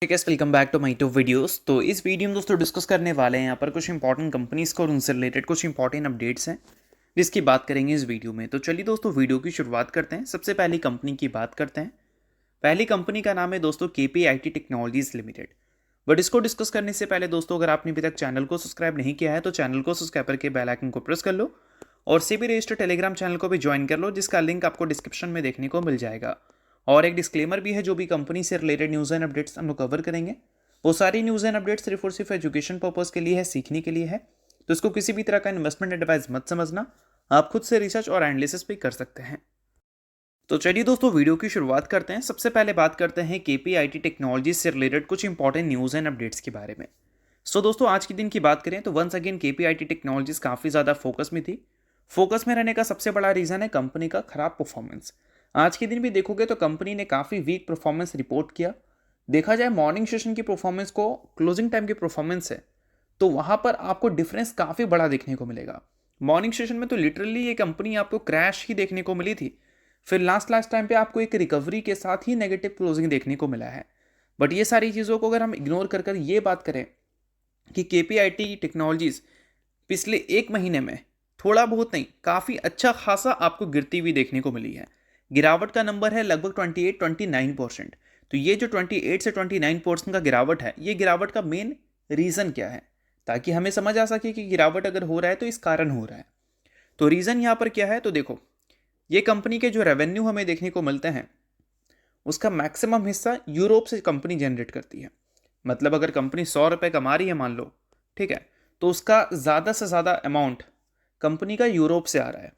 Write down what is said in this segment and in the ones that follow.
ठीक है, welcome back to my to videos. तो इस वीडियो में दोस्तों डिस्कस करने वाले हैं यहाँ पर कुछ इंपॉर्टेंट कंपनीज को और उनसे रिलेटेड कुछ इंपॉर्टेंट अपडेट्स हैं जिसकी बात करेंगे इस वीडियो में। तो चलिए दोस्तों वीडियो की शुरुआत करते हैं। सबसे पहली कंपनी की बात करते हैं। पहली कंपनी का नाम है दोस्तों KPIT टेक्नोलॉजीज लिमिटेड। बट इसको डिस्कस करने से पहले दोस्तों अगर आपने अभी तक चैनल को सब्सक्राइब नहीं किया है तो चैनल को सब्सक्राइब करके बेल आइकन को प्रेस कर लो और सेबी रजिस्टर टेलीग्राम चैनल को भी ज्वाइन कर लो, जिसका लिंक आपको डिस्क्रिप्शन में देखने को मिल जाएगा। और एक डिस्क्लेमर भी है, जो भी कंपनी से रिलेटेड न्यूज़ एंड अपडेट्स हम लोग कवर करेंगे वो सारी न्यूज़ एंड अपडेट्स सिर्फ और सिर्फ एजुकेशन पर्पज़ के लिए है, सीखने के लिए है। तो इसको किसी भी तरह का इन्वेस्टमेंट एडवाइस मत समझना, आप खुद से रिसर्च और एनालिसिस भी कर सकते हैं। तो चलिए दोस्तों वीडियो की शुरुआत करते हैं। सबसे पहले बात करते हैं KPIT टेक्नोलॉजी से रिलेटेड कुछ इंपॉर्टेंट न्यूज़ एंड अपडेट्स के बारे में। सो दोस्तों आज के दिन की बात करें तो वंस अगेन KPIT टेक्नोलॉजीज काफ़ी ज़्यादा फोकस में थी। फोकस में रहने का सबसे बड़ा रीज़न है कंपनी का खराब परफॉर्मेंस। आज के दिन भी देखोगे तो कंपनी ने काफ़ी वीक परफॉर्मेंस रिपोर्ट किया। देखा जाए मॉर्निंग सेशन की परफॉर्मेंस को क्लोजिंग टाइम की परफॉर्मेंस है तो वहाँ पर आपको डिफरेंस काफ़ी बड़ा देखने को मिलेगा। मॉर्निंग सेशन में तो लिटरली ये कंपनी आपको क्रैश ही देखने को मिली थी, फिर लास्ट टाइम पे आपको एक रिकवरी के साथ ही नेगेटिव क्लोजिंग देखने को मिला है। बट ये सारी चीज़ों को अगर हम इग्नोर कर ये बात करें कि KPIT टेक्नोलॉजीज पिछले एक महीने में थोड़ा बहुत नहीं काफ़ी अच्छा खासा आपको गिरती हुई देखने को मिली है। गिरावट का नंबर है लगभग 28-29%। तो ये जो 28 से 29% का गिरावट है, ये गिरावट का मेन रीज़न क्या है, ताकि हमें समझ आ सके कि गिरावट अगर हो रहा है तो इस कारण हो रहा है। तो रीज़न यहाँ पर क्या है, तो देखो ये कंपनी के जो रेवेन्यू हमें देखने को मिलते हैं उसका मैक्सिमम हिस्सा यूरोप से कंपनी जनरेट करती है। मतलब अगर कंपनी 100 रुपये कमा रही है मान लो, ठीक है, तो उसका ज़्यादा से ज़्यादा अमाउंट कंपनी का यूरोप से आ रहा है।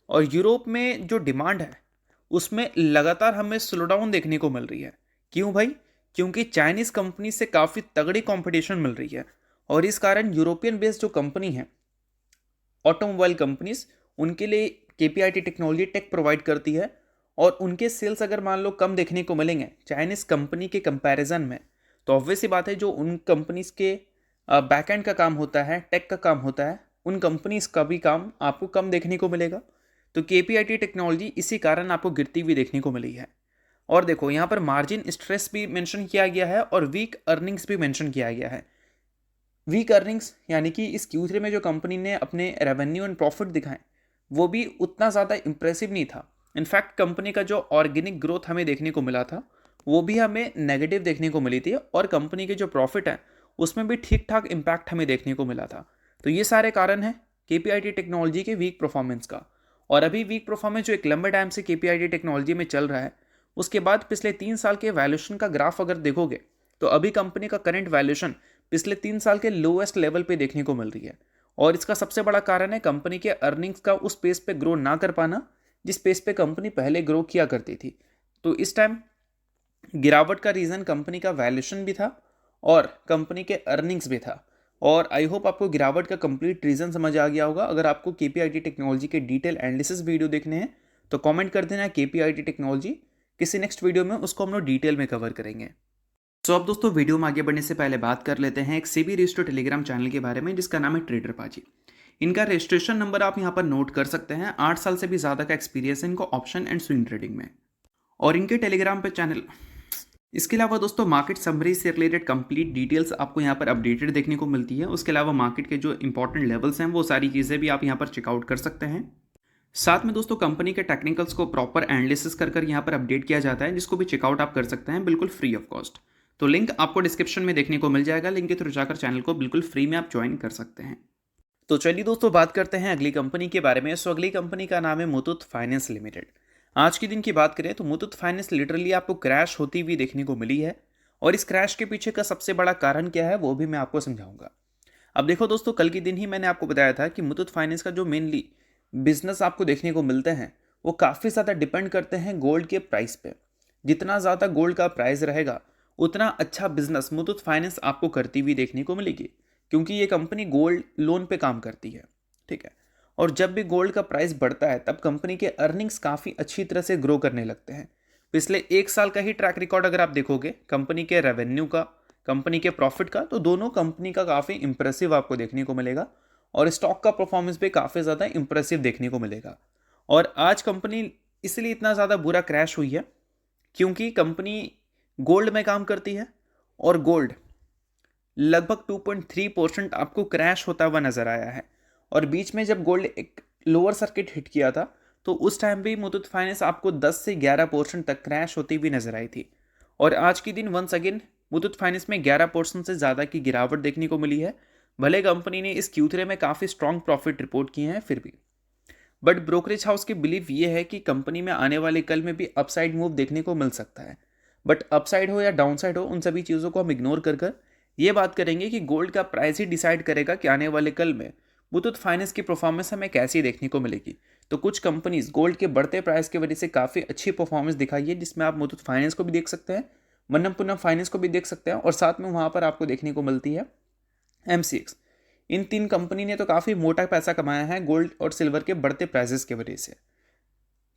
और यूरोप में जो डिमांड है उसमें लगातार हमें स्लो डाउन देखने को मिल रही है। क्यों भाई? क्योंकि चाइनीज़ कंपनी से काफ़ी तगड़ी कंपटीशन मिल रही है और इस कारण यूरोपियन बेस्ड जो कंपनी है ऑटोमोबाइल कंपनीज, उनके लिए KPIT टेक्नोलॉजी टेक प्रोवाइड करती है। और उनके सेल्स अगर मान लो कम देखने को मिलेंगे चाइनीज़ कंपनी के कंपैरिजन में, तो ऑब्वियस सी बात है जो उन कंपनीज के बैकएंड का काम होता है, टेक का काम होता है, उन कंपनीज का भी काम आपको कम देखने को मिलेगा। तो KPIT टेक्नोलॉजी इसी कारण आपको गिरती हुई देखने को मिली है। और देखो यहाँ पर मार्जिन स्ट्रेस भी मेंशन किया गया है और वीक अर्निंग्स भी मेंशन किया गया है। वीक अर्निंग्स यानी कि इस Q3 में जो कंपनी ने अपने रेवेन्यू एंड प्रॉफिट दिखाए वो भी उतना ज़्यादा इंप्रेसिव नहीं था। इनफैक्ट कंपनी का जो ऑर्गेनिक ग्रोथ हमें देखने को मिला था वो भी हमें नेगेटिव देखने को मिली थी और कंपनी के जो प्रॉफिट है उसमें भी ठीक ठाक इम्पैक्ट हमें देखने को मिला था। तो ये सारे कारण हैं KPIT टेक्नोलॉजी के वीक परफॉर्मेंस का। और अभी वीक परफॉर्मेंस जो एक लंबे टाइम से KPIT टेक्नोलॉजी में चल रहा है, उसके बाद पिछले 3 साल के वैल्यूएशन का ग्राफ अगर देखोगे तो अभी कंपनी का करंट वैल्यूएशन पिछले 3 साल के लोएस्ट लेवल पे देखने को मिल रही है। और इसका सबसे बड़ा कारण है कंपनी के अर्निंग्स का उस पेस पे ग्रो ना कर पाना जिस पेस पे कंपनी पहले ग्रो किया करती थी। तो इस टाइम गिरावट का रीज़न कंपनी का वैल्यूएशन भी था और कंपनी के अर्निंग्स भी था। और आई होप आपको गिरावट का कंप्लीट रीज़न समझ आ गया होगा। अगर आपको KPIT टेक्नोलॉजी के डिटेल एनालिसिस वीडियो देखने हैं तो कमेंट कर देना KPIT टेक्नोलॉजी, किसी नेक्स्ट वीडियो में उसको हम लोग डिटेल में कवर करेंगे। तो अब दोस्तों वीडियो में आगे बढ़ने से पहले बात कर लेते हैं एक सेबी रजिस्टर्ड टेलीग्राम चैनल के बारे में जिसका नाम है ट्रेडर पाजी। इनका रजिस्ट्रेशन नंबर आप यहाँ पर नोट कर सकते हैं। 8 साल से भी ज़्यादा का एक्सपीरियंस है इनको ऑप्शन एंड स्विंग ट्रेडिंग में। और इनके टेलीग्राम पे चैनल, इसके अलावा दोस्तों मार्केट समरी से रिलेटेड कंप्लीट डिटेल्स आपको यहाँ पर अपडेटेड देखने को मिलती है। उसके अलावा मार्केट के जो इंपॉर्टेंट लेवल्स हैं वो सारी चीज़ें भी आप यहाँ पर चेकआउट कर सकते हैं। साथ में दोस्तों कंपनी के टेक्निकल्स को प्रॉपर एनालिसिस कर यहाँ पर अपडेट किया जाता है, जिसको भी चेकआउट आप कर सकते हैं बिल्कुल फ्री ऑफ कॉस्ट। तो लिंक आपको डिस्क्रिप्शन में देखने को मिल जाएगा, लिंक के थ्रू जाकर चैनल को बिल्कुल फ्री में आप ज्वाइन कर सकते हैं। तो चलिए दोस्तों बात करते हैं अगली कंपनी के बारे में। सो अगली कंपनी का नाम है मुथूट फाइनेंस लिमिटेड। आज के दिन की बात करें तो मुथूट फाइनेंस लिटरली आपको क्रैश होती हुई देखने को मिली है और इस क्रैश के पीछे का सबसे बड़ा कारण क्या है वो भी मैं आपको समझाऊंगा। अब देखो दोस्तों, कल के दिन ही मैंने आपको बताया था कि मुथूट फाइनेंस का जो मेनली बिजनेस आपको देखने को मिलते हैं वो काफ़ी ज़्यादा डिपेंड करते हैं गोल्ड के प्राइस पे। जितना ज़्यादा गोल्ड का प्राइस रहेगा उतना अच्छा बिजनेस मुथूट फाइनेंस आपको करती हुई देखने को मिलेगी, क्योंकि ये कंपनी गोल्ड लोन पे काम करती है, ठीक है। और जब भी गोल्ड का प्राइस बढ़ता है तब कंपनी के अर्निंग्स काफ़ी अच्छी तरह से ग्रो करने लगते हैं। पिछले 1 साल का ही ट्रैक रिकॉर्ड अगर आप देखोगे कंपनी के रेवेन्यू का, कंपनी के प्रॉफिट का, तो दोनों कंपनी का काफ़ी इंप्रेसिव आपको देखने को मिलेगा और स्टॉक का परफॉर्मेंस भी काफ़ी ज़्यादा इंप्रेसिव देखने को मिलेगा। और आज कंपनी इसलिए इतना ज़्यादा बुरा क्रैश हुई है क्योंकि कंपनी गोल्ड में काम करती है और गोल्ड लगभग 2.3% आपको क्रैश होता हुआ नजर आया है। और बीच में जब गोल्ड एक लोअर सर्किट हिट किया था तो उस टाइम भी मुथूट फाइनेंस आपको 10 से 11% तक क्रैश होती हुई नजर आई थी। और आज के दिन वंस अगेन मुथूट फाइनेंस में 11% से ज़्यादा की गिरावट देखने को मिली है। भले कंपनी ने इस Q3 में काफ़ी स्ट्रॉन्ग प्रॉफिट रिपोर्ट किए हैं फिर भी, बट ब्रोकरेज हाउस की बिलीव ये है कि कंपनी में आने वाले कल में भी अपसाइड मूव देखने को मिल सकता है। बट अपसाइड हो या डाउनसाइड हो, उन सभी चीज़ों को हम इग्नोर कर ये बात करेंगे कि गोल्ड का प्राइस ही डिसाइड करेगा कि आने वाले कल में मुथूट फाइनेंस की परफॉर्मेंस हमें कैसी देखने को मिलेगी। तो कुछ कंपनीज गोल्ड के बढ़ते प्राइस की वजह से काफ़ी अच्छी परफॉर्मेंस दिखाई है, जिसमें आप मुथूट फाइनेंस को भी देख सकते हैं, मनप्पुरम फाइनेंस को भी देख सकते हैं, और साथ में वहाँ पर आपको देखने को मिलती है MCX। इन 3 कंपनी ने तो काफ़ी मोटा पैसा कमाया है गोल्ड और सिल्वर के बढ़ते प्राइसेस की वजह से।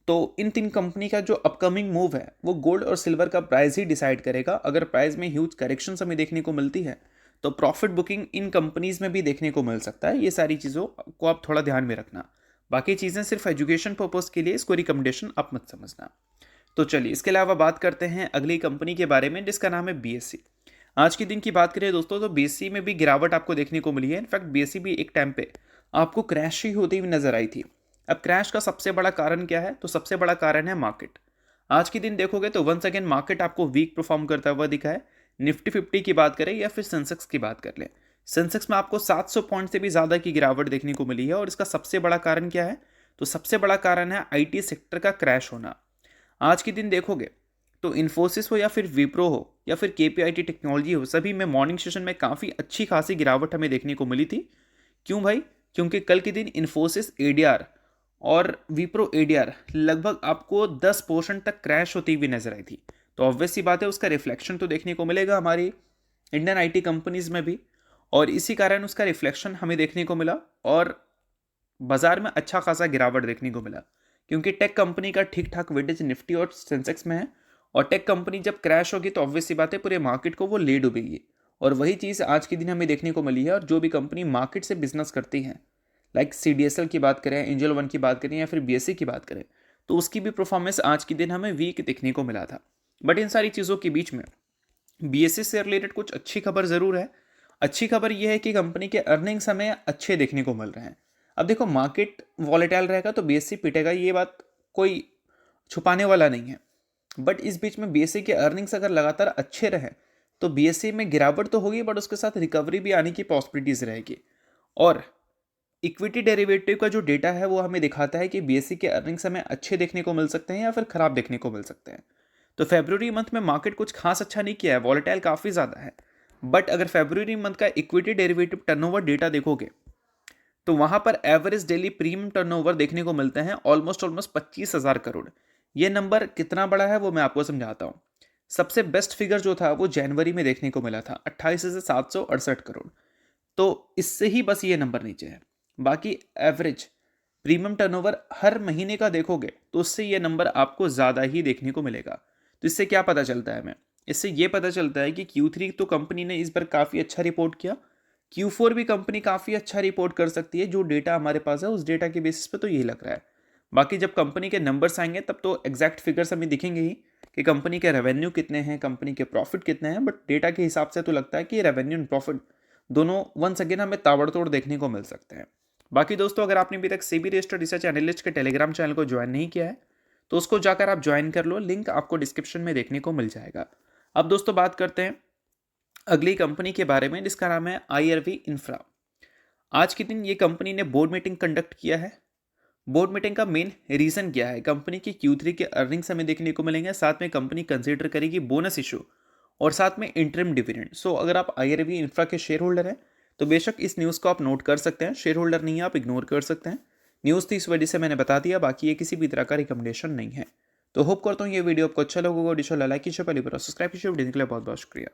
तो इन 3 कंपनी का जो अपकमिंग मूव है वो गोल्ड और सिल्वर का प्राइस ही डिसाइड करेगा। अगर प्राइस में ह्यूज करेक्शन हमें देखने को मिलती है तो प्रॉफिट बुकिंग इन कंपनीज में भी देखने को मिल सकता है। ये सारी चीज़ों को आप थोड़ा ध्यान में रखना। बाकी चीज़ें सिर्फ एजुकेशन पर्पज़ के लिए, इसको रिकमेंडेशन आप मत समझना। तो चलिए इसके अलावा बात करते हैं अगली कंपनी के बारे में, जिसका नाम है BSE। आज के दिन की बात करें दोस्तों तो BSE में भी गिरावट आपको देखने को मिली है। इनफैक्ट BSE भी एक टाइम पे आपको क्रैश ही होती हुई नजर आई थी। अब क्रैश का सबसे बड़ा कारण क्या है? तो सबसे बड़ा कारण है मार्केट। आज के दिन देखोगे तो वंस अगेन मार्केट आपको वीक परफॉर्म करता हुआ दिखा है। निफ्टी 50 की बात करें या फिर सेंसेक्स की बात कर लें, सेंसेक्स में आपको 700 पॉइंट से भी ज़्यादा की गिरावट देखने को मिली है। और इसका सबसे बड़ा कारण क्या है? तो सबसे बड़ा कारण है IT सेक्टर का क्रैश होना। आज के दिन देखोगे तो इन्फोसिस हो या फिर विप्रो हो या फिर KPIT टेक्नोलॉजी हो, सभी में मॉर्निंग सेशन में काफ़ी अच्छी खासी गिरावट हमें देखने को मिली थी। क्यों भाई? क्योंकि कल के दिन इन्फोसिस ADR और विप्रो ADR लगभग आपको 10% तक क्रैश होती हुई नजर आई थी। तो ऑब्वियस सी बात है उसका रिफ्लेक्शन तो देखने को मिलेगा हमारी इंडियन IT कंपनीज में भी, और इसी कारण उसका रिफ्लेक्शन हमें देखने को मिला और बाजार में अच्छा खासा गिरावट देखने को मिला। क्योंकि टेक कंपनी का ठीक ठाक वेटेज निफ्टी और सेंसेक्स में है, और टेक कंपनी जब क्रैश होगी तो ऑब्वियस सी बात है पूरे मार्केट को वो ले डूबेगी। और वही चीज़ आज के दिन हमें देखने को मिली है। और जो भी कंपनी मार्केट से बिजनेस करती है, लाइक CDSL की बात करें, एंजल वन की बात करें या फिर BSE की बात करें, तो उसकी भी परफॉर्मेंस आज के दिन हमें वीक देखने को मिला था। बट इन सारी चीज़ों के बीच में BSE से रिलेटेड कुछ अच्छी खबर ज़रूर है। अच्छी खबर यह है कि कंपनी के अर्निंग्स हमें अच्छे देखने को मिल रहे हैं। अब देखो मार्केट वॉलेटाइल रहेगा तो BSE पिटेगा, ये बात कोई छुपाने वाला नहीं है। बट इस बीच में BSE के अर्निंग्स अगर लगातार अच्छे रहे तो BSE में गिरावट तो होगी, बट उसके साथ रिकवरी भी आने की पॉसिबिलिटीज़ रहेगी। और इक्विटी डेरिवेटिव का जो डेटा है वो हमें दिखाता है कि BSE के अर्निंग्स हमें अच्छे देखने को मिल सकते हैं या फिर खराब देखने को मिल सकते हैं। तो फेब्रुवरी मंथ में मार्केट कुछ खास अच्छा नहीं किया है, वॉलेटाइल काफ़ी ज़्यादा है। बट अगर फेब्रुवरी मंथ का इक्विटी डेरिवेटिव टर्नओवर डेटा देखोगे तो वहाँ पर एवरेज डेली प्रीमियम टर्नओवर देखने को मिलते हैं ऑलमोस्ट 25,000 करोड़। ये नंबर कितना बड़ा है वो मैं आपको समझाता हूँ। सबसे बेस्ट फिगर जो था वो जनवरी में देखने को मिला था 28,768 करोड़। तो इससे ही बस ये नंबर नीचे है। बाकी एवरेज प्रीमियम टर्नओवर हर महीने का देखोगे तो उससे ये नंबर आपको ज़्यादा ही देखने को मिलेगा। तो इससे क्या पता चलता है हमें? इससे ये पता चलता है कि Q3 तो कंपनी ने इस बार काफ़ी अच्छा रिपोर्ट किया, Q4 भी कंपनी काफ़ी अच्छा रिपोर्ट कर सकती है। जो डेटा हमारे पास है उस डेटा के बेसिस पे तो यही लग रहा है। बाकी जब कंपनी के नंबर्स आएंगे तब तो एग्जैक्ट फिगर्स हमें दिखेंगे ही कि कंपनी के रेवेन्यू कितने हैं, कंपनी के प्रॉफिट कितने हैं। बट डेटा के हिसाब से तो लगता है कि रेवेन्यू एंड प्रॉफिट दोनों वंस अगेन हमें ताबड़तोड़ देखने को मिल सकते हैं। बाकी दोस्तों अगर आपने अभी तक SEBI रजिस्टर्ड रिसर्च एनालिस्ट के टेलीग्राम चैनल को ज्वाइन नहीं किया है तो उसको जाकर आप ज्वाइन कर लो, लिंक आपको डिस्क्रिप्शन में देखने को मिल जाएगा। अब दोस्तों बात करते हैं अगली कंपनी के बारे में, जिसका नाम है IRV इंफ्रा। आज के दिन ये कंपनी ने बोर्ड मीटिंग कंडक्ट किया है। बोर्ड मीटिंग का मेन रीजन क्या है? कंपनी की Q3 के अर्निंग्स हमें देखने को मिलेंगे, साथ में कंपनी कंसीडर करेगी बोनस इशू और साथ में इंटरिम डिविडेंड। सो अगर आप IRV इंफ्रा के शेयर होल्डर हैं तो बेशक इस न्यूज़ को आप नोट कर सकते हैं। शेयर होल्डर नहीं है आप इग्नोर कर सकते हैं। न्यूज़ थी इस वजह से मैंने बता दिया, बाकी ये किसी भी तरह का रिकमेंडेशन नहीं है। तो होप करता हूँ ये वीडियो आपको अच्छा लगा होगा। लाइक कीजिए, पहले सब्सक्राइब कीजिए। वीडियो के लिए बहुत बहुत शुक्रिया।